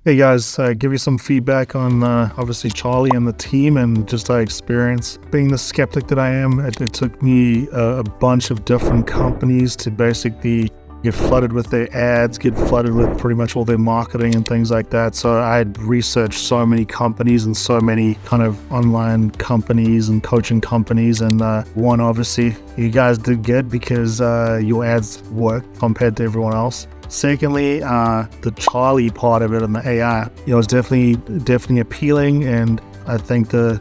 Hey guys, give you some feedback on obviously Charlie and the team and just our experience. Being the skeptic that I am, it took me a bunch of different companies to basically get flooded with their ads, get flooded with pretty much all their marketing and things like that. So I had researched so many companies and so many kind of online companies and coaching companies. And one, obviously, you guys did good because your ads work compared to everyone else. Secondly, the Charlie part of it and the AI, is definitely appealing. And I think the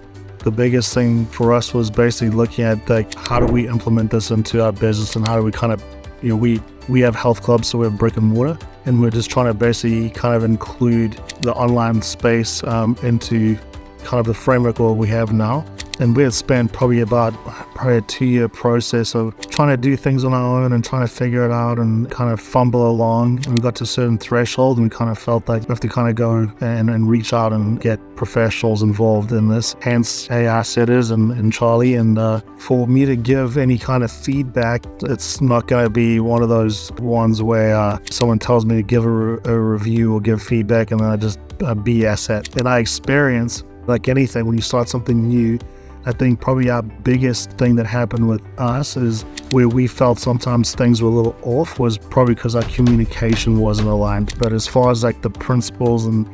biggest thing for us was basically looking at like, how do we implement this into our business, and how do we kind of, we have health clubs, so we have brick and mortar, and we're just trying to basically kind of include the online space into kind of the framework what we have now. And we had spent probably a 2-year process of trying to do things on our own and trying to figure it out and kind of fumble along. And we got to a certain threshold and we kind of felt like we have to kind of go and reach out and get professionals involved in this. Hence AI Setters and Charlie. And for me to give any kind of feedback, it's not going to be one of those ones where someone tells me to give a review or give feedback and then I just BS it. And I experience, like anything, when you start something new, I think probably our biggest thing that happened with us is where we felt sometimes things were a little off was probably because our communication wasn't aligned. But as far as like the principles and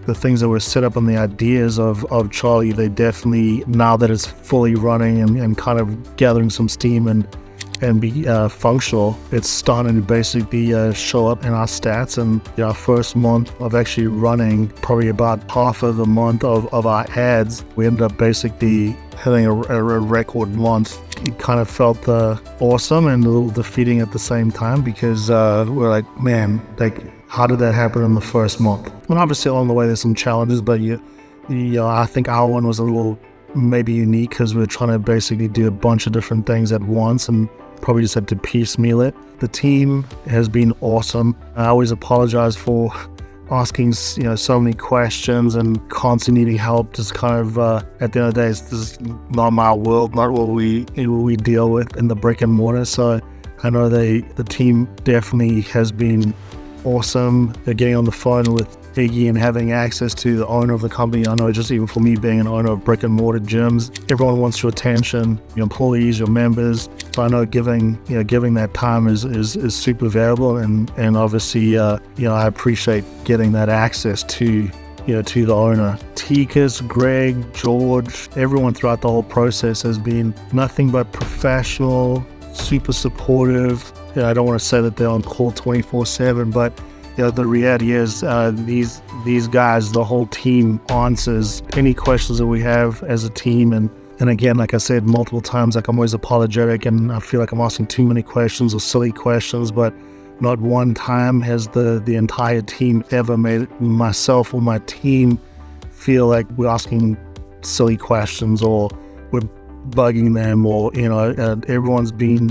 the things that were set up and the ideas of Charlie, they definitely, now that it's fully running and kind of gathering some steam and be functional, it's starting to basically show up in our stats. And our first month of actually running, probably about half of the month of our ads, we ended up basically hitting a record month. It kind of felt awesome and a little defeating at the same time, because we're like, man, like, how did that happen in the first month? And obviously along the way there's some challenges, but I think our one was a little maybe unique because we're trying to basically do a bunch of different things at once and probably just had to piecemeal it. The team has been awesome. I always apologize for asking so many questions and constantly needing help. Just kind of at the end of the day, this is not my world, not what we deal with in the brick and mortar. So I know the team definitely has been awesome. They're getting on the phone with Iggy and having access to the owner of the company. I know just even for me being an owner of brick and mortar gyms, everyone wants your attention, your employees, your members. So I know giving that time is super valuable, and obviously I appreciate getting that access to the owner. Tikas, Greg, George, everyone throughout the whole process has been nothing but professional, super supportive. I don't want to say that they're on call 24/7, but the reality is these guys, the whole team, answers any questions that we have as a team. And again, like I said multiple times, like I'm always apologetic and I feel like I'm asking too many questions or silly questions, but not one time has the entire team ever made myself or my team feel like we're asking silly questions or we're bugging them, or everyone's been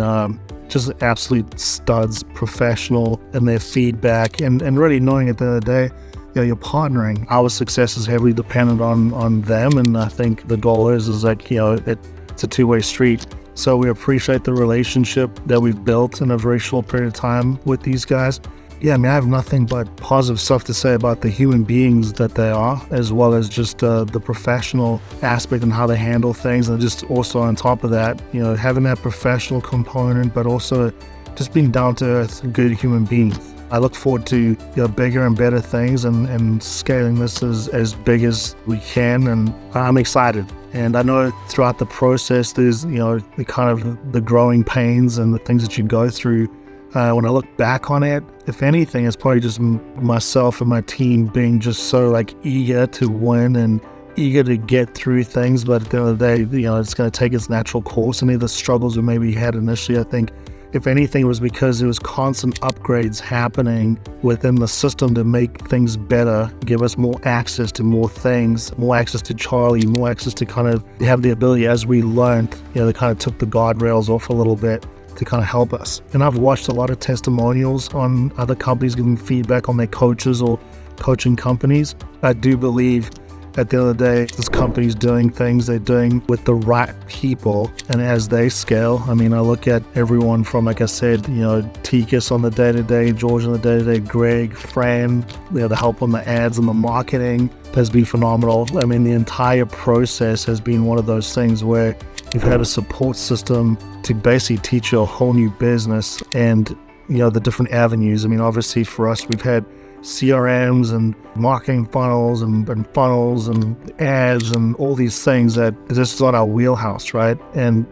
just absolute studs, professional in their feedback, and really knowing at the end of the day, you're partnering. Our success is heavily dependent on them, and I think the goal is like, it's a two-way street. So we appreciate the relationship that we've built in a very short period of time with these guys. I have nothing but positive stuff to say about the human beings that they are, as well as just the professional aspect and how they handle things. And just also on top of that, having that professional component, but also just being down to earth, good human beings. I look forward to bigger and better things and scaling this as big as we can. And I'm excited. And I know throughout the process, there's, the kind of the growing pains and the things that you go through. When I look back on it, if anything, it's probably just myself and my team being just so like eager to win and eager to get through things. But at the end of the day, it's going to take its natural course. Any of the struggles we maybe had initially, I think, if anything, it was because there was constant upgrades happening within the system to make things better, give us more access to more things, more access to Charlie, more access to kind of have the ability, as we learned, they kind of took the guardrails off a little bit to kind of help us. And I've watched a lot of testimonials on other companies giving feedback on their coaches or coaching companies. I do believe at the end of the day, this company's doing things they're doing with the right people. And as they scale, I mean, I look at everyone from, like I said, Tikus on the day-to-day, George on the day-to-day, Greg, Fran, the help on the ads and the marketing has been phenomenal. I mean, the entire process has been one of those things where you've had a support system to basically teach you a whole new business and, the different avenues. I mean, obviously for us, we've had CRMs and marketing funnels and ads and all these things that this is not our wheelhouse, right? And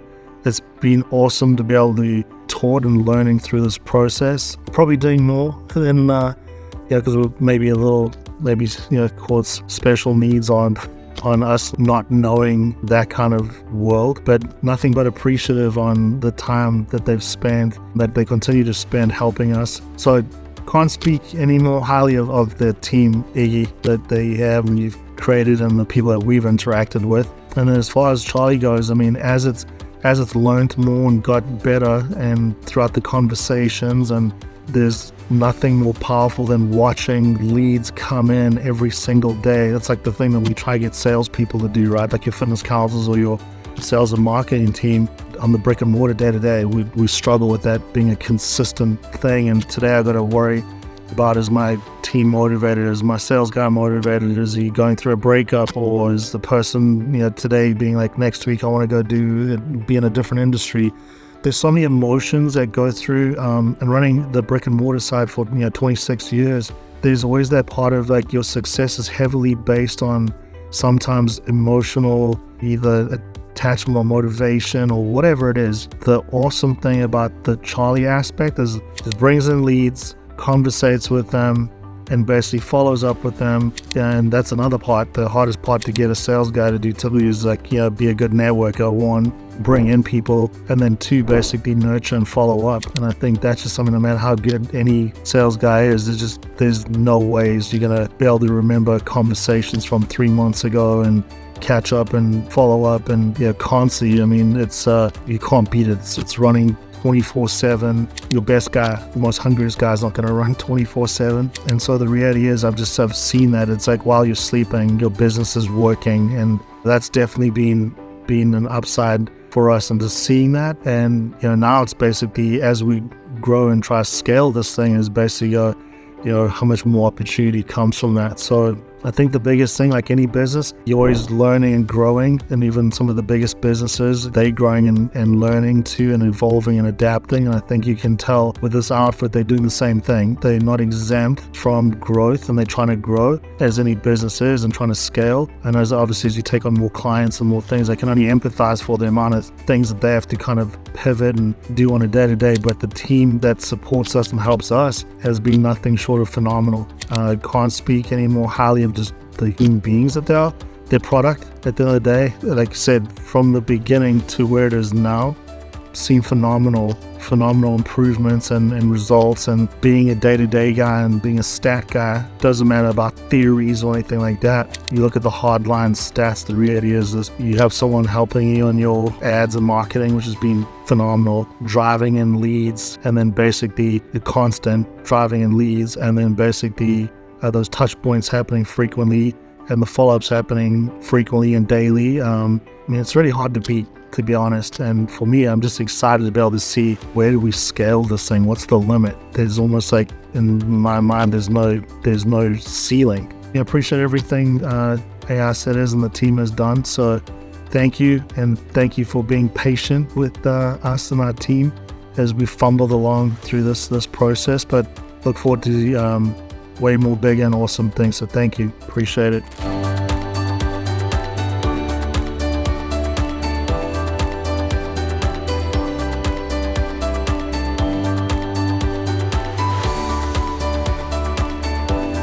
it's been awesome to be able to taught and learning through this process. Probably doing more than, because we're maybe called special needs on us not knowing that kind of world, but nothing but appreciative on the time that they've spent, that they continue to spend helping us. So can't speak any more highly of the team, Iggy, that they have and you've created and the people that we've interacted with. And then as far as Charlie goes, I mean, as it's learned more and got better and throughout the conversations, and there's nothing more powerful than watching leads come in every single day. That's like the thing that we try to get salespeople to do, right? Like your fitness counselors or your sales and marketing team on the brick and mortar day to day. We struggle with that being a consistent thing. And today I got to worry about, is my team motivated? Is my sales guy motivated? Is he going through a breakup? Or is the person, today being like, next week I want to go be in a different industry? There's so many emotions that go through, and running the brick and mortar side for 26 years, there's always that part of like your success is heavily based on sometimes emotional, either attachment or motivation or whatever it is. The awesome thing about the Charlie aspect is it brings in leads, conversates with them, and basically follows up with them. And that's another part, the hardest part to get a sales guy to do typically is like, be a good networker. One, bring in people, and then two, basically nurture and follow up. And I think that's just something, no matter how good any sales guy is, there's no ways you're gonna be able to remember conversations from 3 months ago and catch up and follow up and constantly. I mean, it's you can't beat it. It's running 24/7. Your best guy, the most hungriest guy, is not going to run 24/7. And so the reality is, I've seen that it's like while you're sleeping, your business is working, and that's definitely been an upside for us. And just seeing that, and now it's basically, as we grow and try to scale this thing, is basically how much more opportunity comes from that. So I think the biggest thing, like any business, you're always learning and growing, and even some of the biggest businesses, they're growing and learning too, and evolving and adapting. And I think you can tell with this outfit, they're doing the same thing. They're not exempt from growth, and they're trying to grow as any business is and trying to scale. And as you take on more clients and more things, I can only empathize for the amount of things that they have to kind of pivot and do on a day-to-day. But the team that supports us and helps us has been nothing short of phenomenal. I can't speak any more highly of just the human beings that they are. Their product, at the end of the day, like I said, from the beginning to where it is now, seen phenomenal improvements and results. And being a day-to-day guy and being a stat guy, doesn't matter about theories or anything like that. You look at the hardline stats, the reality is this: you have someone helping you on your ads and marketing, which has been phenomenal, driving in leads, and then basically the constant driving in leads, and then basically those touch points happening frequently, and the follow-ups happening frequently and daily. I mean, it's really hard to beat, to be honest. And for me, I'm just excited to be able to see, where do we scale this thing? What's the limit? There's almost like, in my mind, there's no ceiling. I appreciate everything AI Setters and the team has done. So thank you, and thank you for being patient with us and our team as we fumbled along through this process. But look forward to way more big and awesome things. So thank you. Appreciate it.